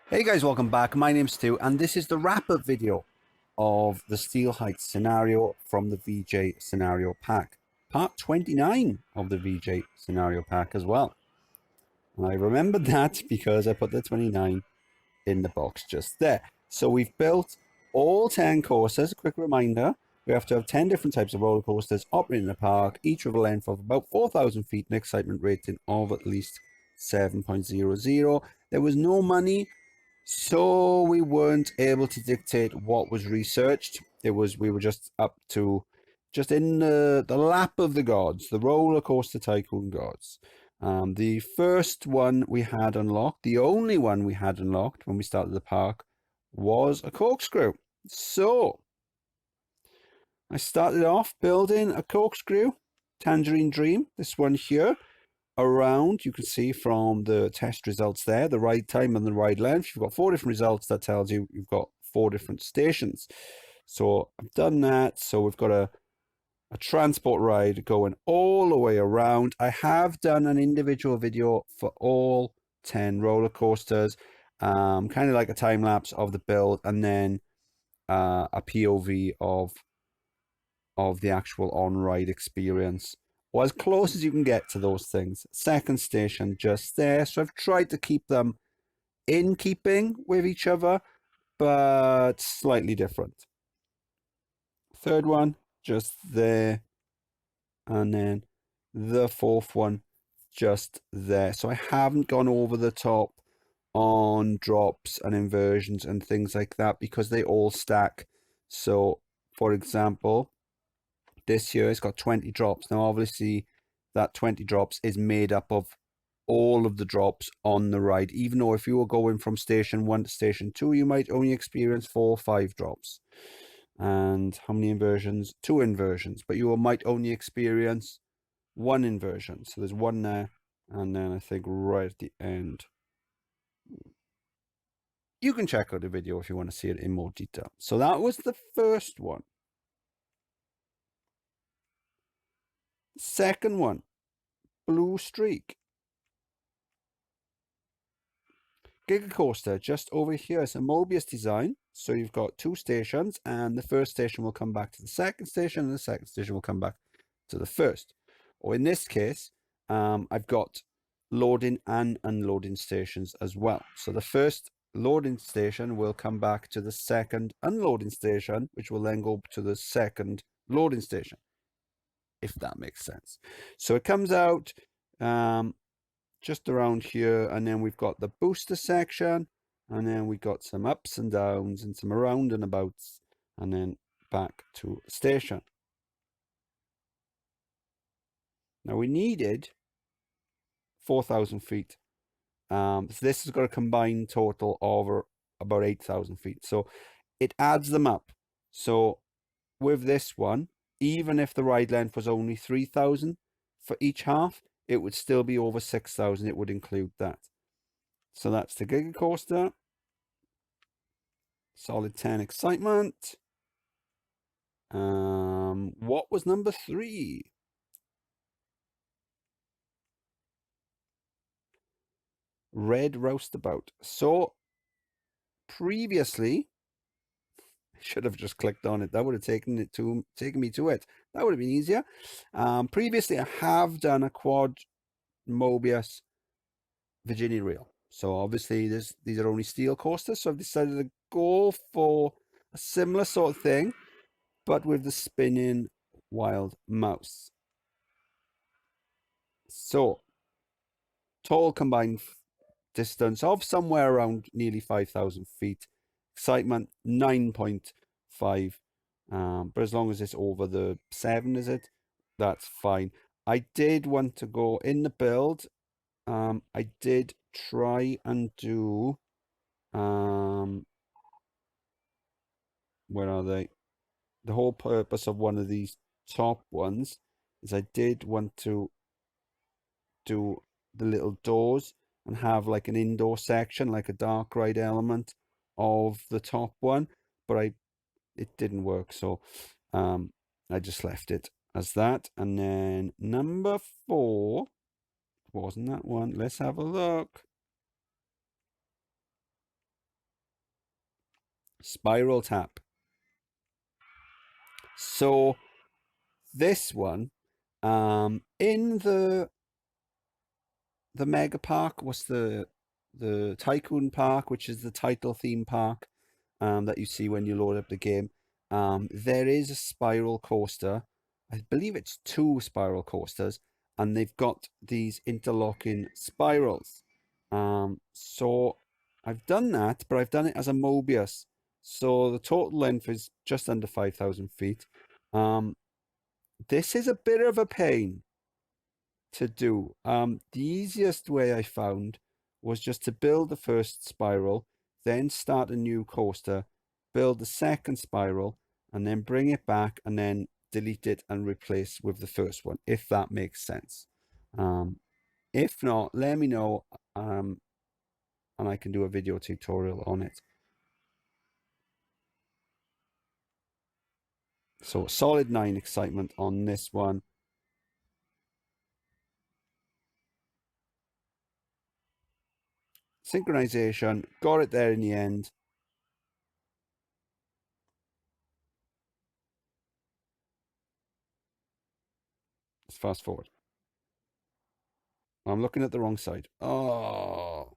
Hey guys, welcome back. My name's Stu, and this is the wrap-up video of the Steel Heights scenario from the VJ scenario pack. Part 29 of the VJ scenario pack as well. And I remembered that because I put the 29 in the box just there. So we've built all 10 courses. A quick reminder, we have to have 10 different types of roller coasters operating in the park, each with a length of about 4,000 feet and excitement rating of at least 7.00. There was no money, so we weren't able to dictate what was researched. We were just up to in the lap of the gods, the roller coaster tycoon gods. The first one we had unlocked, the only one we had unlocked when we started the park, was a corkscrew. So I started off building a corkscrew, Tangerine Dream, this one here. Around, you can see from the test results there, the ride time and the ride length. You've got 4 different results. That tells you you've got 4 different stations. So I've done that. So we've got a transport ride going all the way around. I have done an individual video for all 10 roller coasters, kind of like a time lapse of the build, and then a POV of the actual on-ride experience, or as close as you can get to those things. Second station just there. So I've tried to keep them in keeping with each other, but slightly different. Third one just there, and then the fourth one just there. So I haven't gone over the top on drops and inversions and things like that because they all stack. So for example, this here it's got 20 drops. Now obviously that 20 drops is made up of all of the drops on the ride, even though if you were going from station 1 to station 2, you might only experience 4 or 5 drops. And how many inversions? 2 inversions, but you might only experience 1 inversion. So there's 1 there, and then I think right at the end. You can check out the video if you want to see it in more detail. So that was the first one. Second one, Blue Streak. Giga Coaster just over here is a Mobius design. So you've got 2 stations, and the first station will come back to the second station, and the second station will come back to the first. Or in this case, I've got loading and unloading stations as well. So the first loading station will come back to the second unloading station, which will then go to the second loading station, if that makes sense. So it comes out just around here, and then we've got the booster section, and then we got some ups and downs and some around and abouts, and then back to station. Now we needed 4,000 feet. So this has got a combined total of about 8,000 feet. So it adds them up. So with this one, even if the ride length was only 3,000 for each half, it would still be over 6,000. It would include that. So that's the Giga Coaster. Solid 10 excitement. What was number 3? Red Roustabout. So previously, I should have just clicked on it. That would have taken me to it. That would have been easier. Previously, I have done a quad Mobius Virginia Reel. So obviously, these are only steel coasters. So I've decided to go for a similar sort of thing, but with the spinning wild mouse. So total combined distance of somewhere around nearly 5,000 feet. Excitement 9.5. But as long as it's over the 7, is it? That's fine. I did want to go in the build. I did try and do where are they? The whole purpose of one of these top ones is I did want to do the little doors and have like an indoor section, like a dark ride element of the top one, but it didn't work, so I just left it as that. And then number 4 wasn't that one. Let's have a look. spiral tap. So this one, in the mega park was the Tycoon park, which is the title theme park that you see when you load up the game. There is a spiral coaster. I believe it's 2 spiral coasters, and they've got these interlocking spirals. So I've done that, but I've done it as a Mobius. So the total length is just under 5,000 feet. This is a bit of a pain to do. The easiest way I found was just to build the first spiral, then start a new coaster, build the second spiral, and then bring it back and then delete it and replace with the first one, if that makes sense. If not, let me know, and I can do a video tutorial on it. So solid 9 excitement on this one. Synchronization, got it there in the end. Let's fast forward. I'm looking at the wrong side. Oh,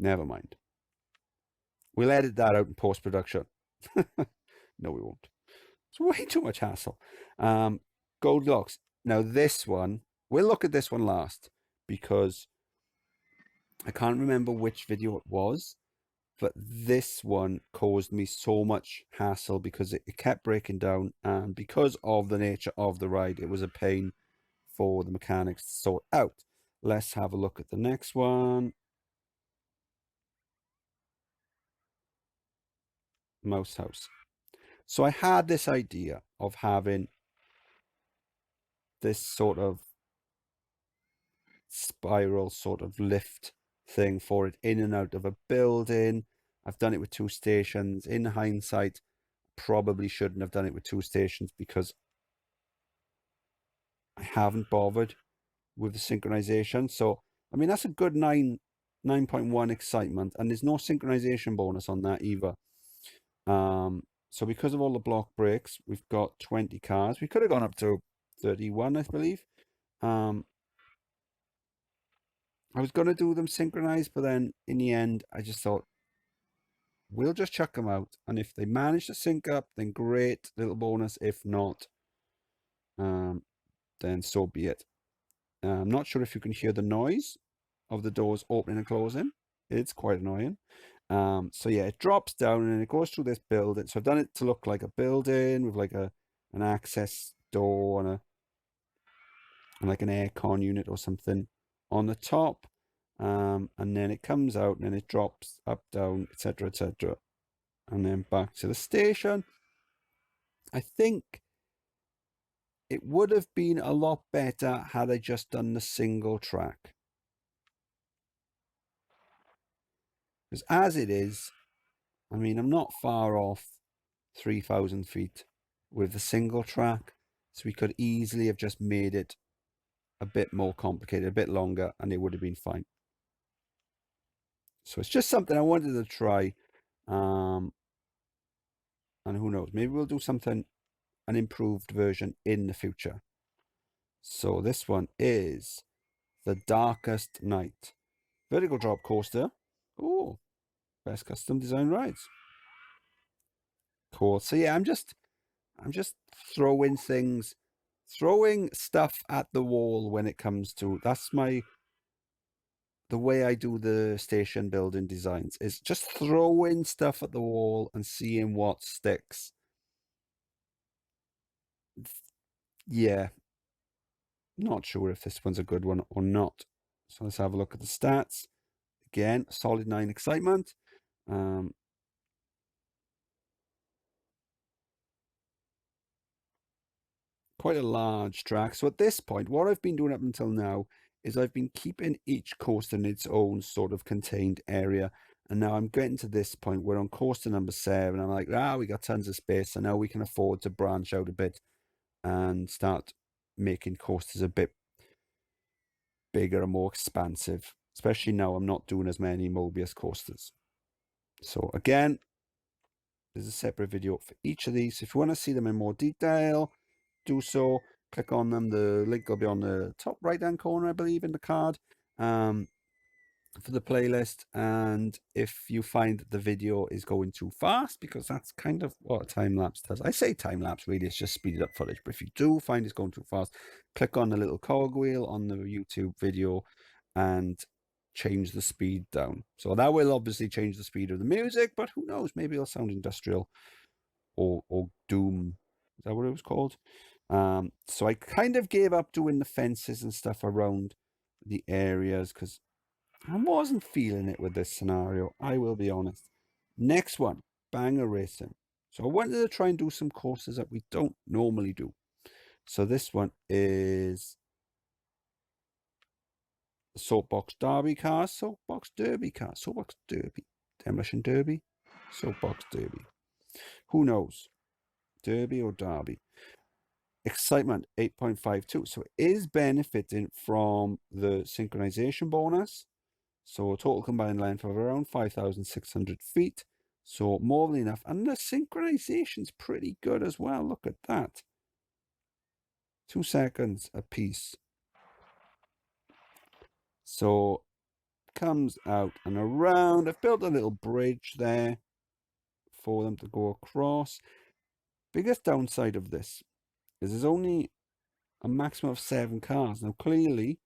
never mind. We'll edit that out in post-production. No, we won't. It's way too much hassle. Goldilocks. Now this one, we'll look at this one last because I can't remember which video it was, but this one caused me so much hassle because it kept breaking down, and because of the nature of the ride, it was a pain for the mechanics to sort out. Let's have a look at the next one. Mouse House. So I had this idea of having this sort of spiral sort of lift thing for it in and out of a building. I've done it with 2 stations. In hindsight, probably shouldn't have done it with 2 stations because I haven't bothered with the synchronization. So, I mean, that's a good 9.1 excitement, and there's no synchronization bonus on that either. So because of all the block breaks, we've got 20 cars. We could have gone up to 31, I believe. I was going to do them synchronized, but then in the end, I just thought, we'll just chuck them out. And if they manage to sync up, then great, little bonus. If not, then so be it. I'm not sure if you can hear the noise of the doors opening and closing. It's quite annoying. So yeah, it drops down and it goes through this building. So I've done it to look like a building with like an access door and like an aircon unit or something on the top. And then it comes out and then it drops up, down, etc., etc., and then back to the station. I think it would have been a lot better had I just done the single track. Because as it is, I mean, I'm not far off 3,000 feet with the single track, so we could easily have just made it a bit more complicated, a bit longer, and it would have been fine. So it's just something I wanted to try. And who knows, maybe we'll do something, an improved version in the future. So this one is the Darkest Night. Vertical drop coaster. Oh, best custom design rides. Cool. So yeah, I'm just throwing things, throwing stuff at the wall when it comes to, that's the way I do the station building designs, is just throwing stuff at the wall and seeing what sticks. Yeah, not sure if this one's a good one or not. So let's have a look at the stats. Again, solid 9 excitement. Quite a large track. So at this point, what I've been doing up until now is I've been keeping each coaster in its own sort of contained area. And now I'm getting to this point where on coaster number 7, I'm like, we got tons of space. So now we can afford to branch out a bit and start making coasters a bit bigger and more expansive. Especially now I'm not doing as many Mobius coasters. So again, There's a separate video for each of these. If you want to see them in more detail, do so. Click on them. The link will be on the top right-hand corner, I believe, in the card. For the playlist. And if you find that the video is going too fast, because that's kind of what a time lapse does. I say time lapse, really, it's just speeded up footage. But if you do find it's going too fast, click on the little cogwheel on the YouTube video and change the speed down. So that will obviously change the speed of the music, but who knows? Maybe it'll sound industrial or doom. Is that what it was called? So I kind of gave up doing the fences and stuff around the areas because I wasn't feeling it with this scenario, I will be honest. Next one, banger racing. So I wanted to try and do some courses that we don't normally do. So this one is the Soapbox Derby cars, Soapbox Derby cars, Soapbox Derby, Demolition Derby, Soapbox Derby. Who knows? Derby or Derby. Excitement 8.52. So it is benefiting from the synchronization bonus. So a total combined length of around 5,600 feet. So more than enough. And the synchronization's pretty good as well. Look at that. 2 seconds a piece. So comes out and around. I've built a little bridge there for them to go across. Biggest downside of this is there's only a maximum of 7 cars. Now clearly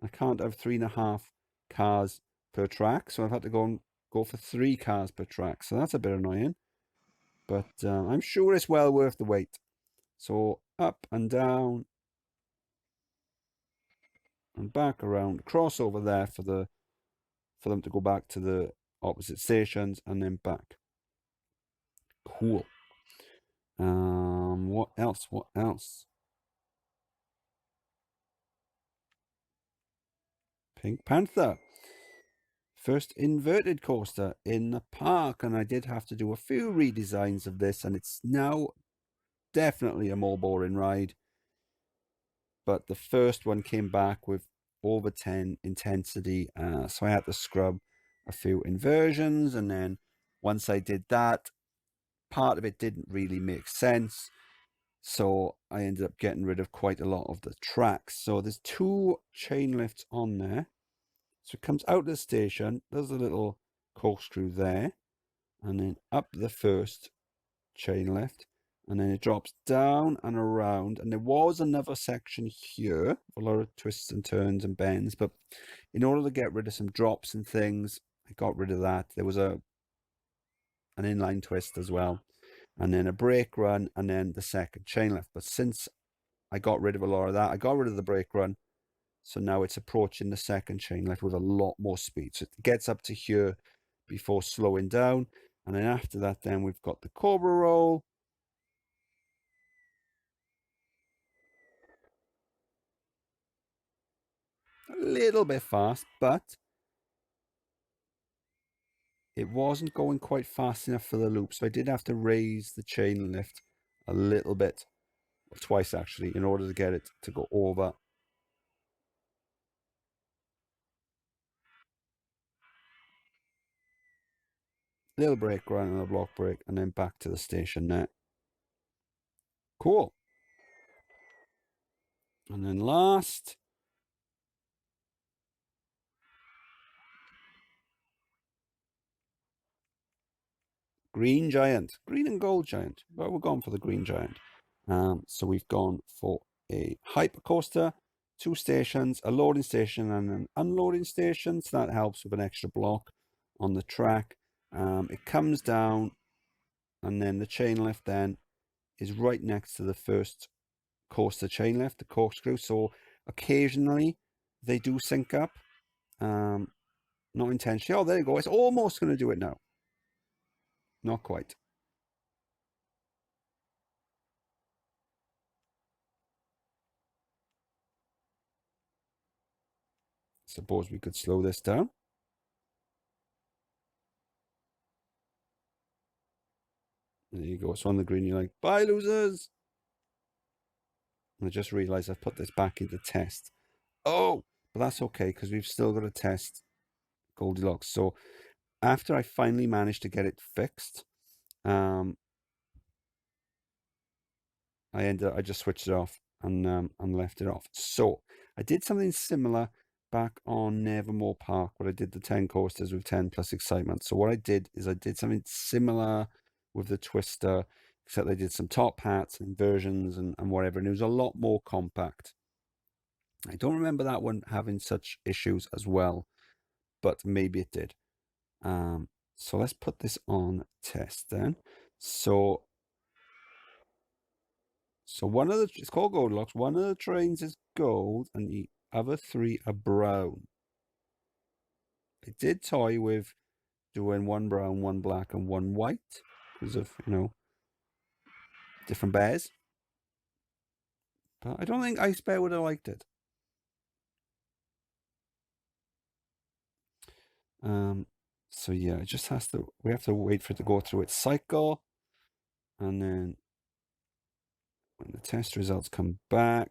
I can't have 3.5 cars per track, so I've had to go for 3 cars per track. So that's a bit annoying, but I'm sure it's well worth the wait. So up and down and back around, cross over there for them to go back to the opposite stations and then back. Cool. What else? What else? Pink Panther. First inverted coaster in the park, and I did have to do a few redesigns of this, and it's now definitely a more boring ride. But the first one came back with over 10 intensity, so I had to scrub a few inversions, and then once I did that, part of it didn't really make sense, so I ended up getting rid of quite a lot of the tracks. So there's 2 chain lifts on there. So it comes out of the station, there's a little corkscrew there, and then up the first chain lift, and then it drops down and around. And there was another section here, a lot of twists and turns and bends, but in order to get rid of some drops and things, I got rid of that. There was an inline twist as well, and then a brake run, and then the second chain lift. But since I got rid of a lot of that, I got rid of the brake run, so now it's approaching the second chain lift with a lot more speed. So it gets up to here before slowing down. And then after that, then we've got the Cobra Roll. A little bit fast, but it wasn't going quite fast enough for the loop. So I did have to raise the chain lift a little bit, or twice actually, in order to get it to go over. Little brake run and a block brake, and then back to the station there. Cool. And then last, Green Giant, green and gold giant. Well, we're going for the Green Giant. So we've gone for a hyper coaster, 2 stations, a loading station and an unloading station. So that helps with an extra block on the track. It comes down, and then the chain lift then is right next to the first coaster chain lift, the corkscrew. So occasionally they do sync up, not intentionally. Oh, there you go. It's almost going to do it now. Not quite. Suppose we could slow this down. There you go. It's on the green. You're like, bye, losers. And I just realized I've put this back into test. Oh, but that's okay because we've still got to test Goldilocks. So after I finally managed to get it fixed, I just switched it off and left it off. So I did something similar back on Nevermore Park, where I did the 10 coasters with 10 plus excitement. So what I did is I did something similar with the Twister, except I did some top hats and inversions and whatever, and it was a lot more compact. I don't remember that one having such issues as well, but maybe it did. So let's put this on test then. So one of the, it's called Goldilocks. One of the trains is gold and the other three are brown. I did toy with doing one brown, one black, and one white because of, different bears. But I don't think Ice Bear would have liked it. So yeah, it just has to, we have to wait for it to go through its cycle. And then when the test results come back,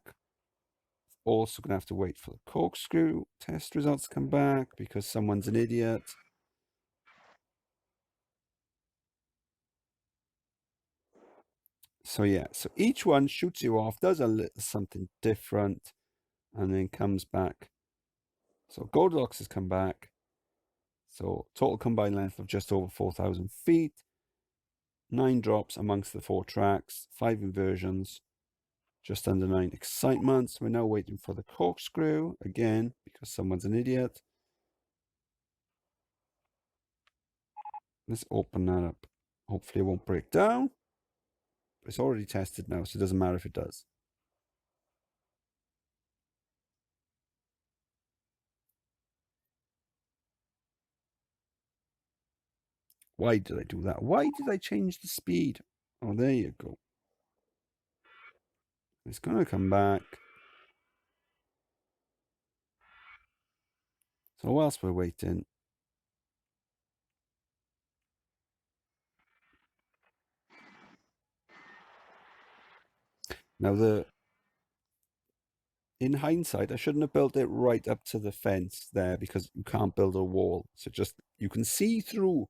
also going to have to wait for the corkscrew test results to come back because someone's an idiot. So yeah, so each one shoots you off, does a little something different, and then comes back. So Goldilocks has come back. So total combined length of just over 4,000 feet. 9 drops amongst the 4 tracks, 5 inversions, just under 9 excitements. We're now waiting for the corkscrew again because someone's an idiot. Let's open that up. Hopefully it won't break down. It's already tested now, so it doesn't matter if it does. Why did I do that? Why did I change the speed? Oh, there you go. It's going to come back. So whilst we're waiting, now in hindsight, I shouldn't have built it right up to the fence there because you can't build a wall. So just, you can see through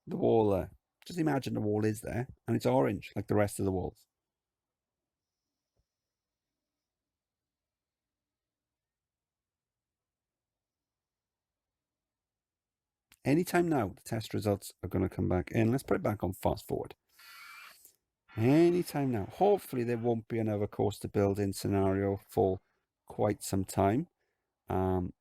the wall there. Just imagine the wall is there and it's orange like the rest of the walls. Anytime now, the test results are going to come back in. Let's put it back on fast forward. Anytime now. Hopefully there won't be another coaster building scenario for quite some time. And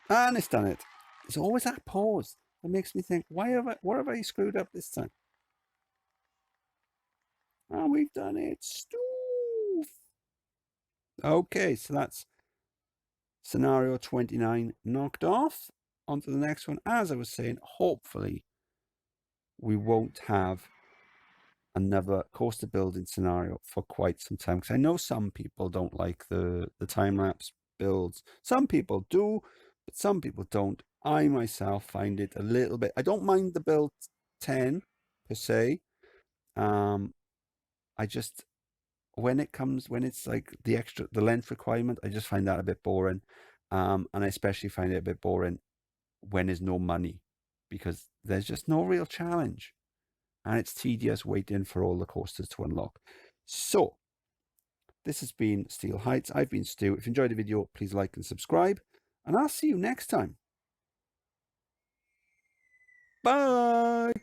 it's done it. There's always that pause that makes me think, what have I screwed up this time? Oh, we've done it. Stoof. Okay, so that's scenario 29 knocked off. On to the next one. As I was saying, hopefully we won't have another coaster building scenario for quite some time, because I know some people don't like the time-lapse builds. Some people do, but some people don't. I myself find it a little bit, I don't mind the build 10 per se. I just, when it's like the length requirement, I just find that a bit boring. And I especially find it a bit boring when there's no money, because there's just no real challenge. And it's tedious waiting for all the coasters to unlock. So, this has been Steel Heights. I've been Stu. If you enjoyed the video, please like and subscribe. And I'll see you next time. Bye!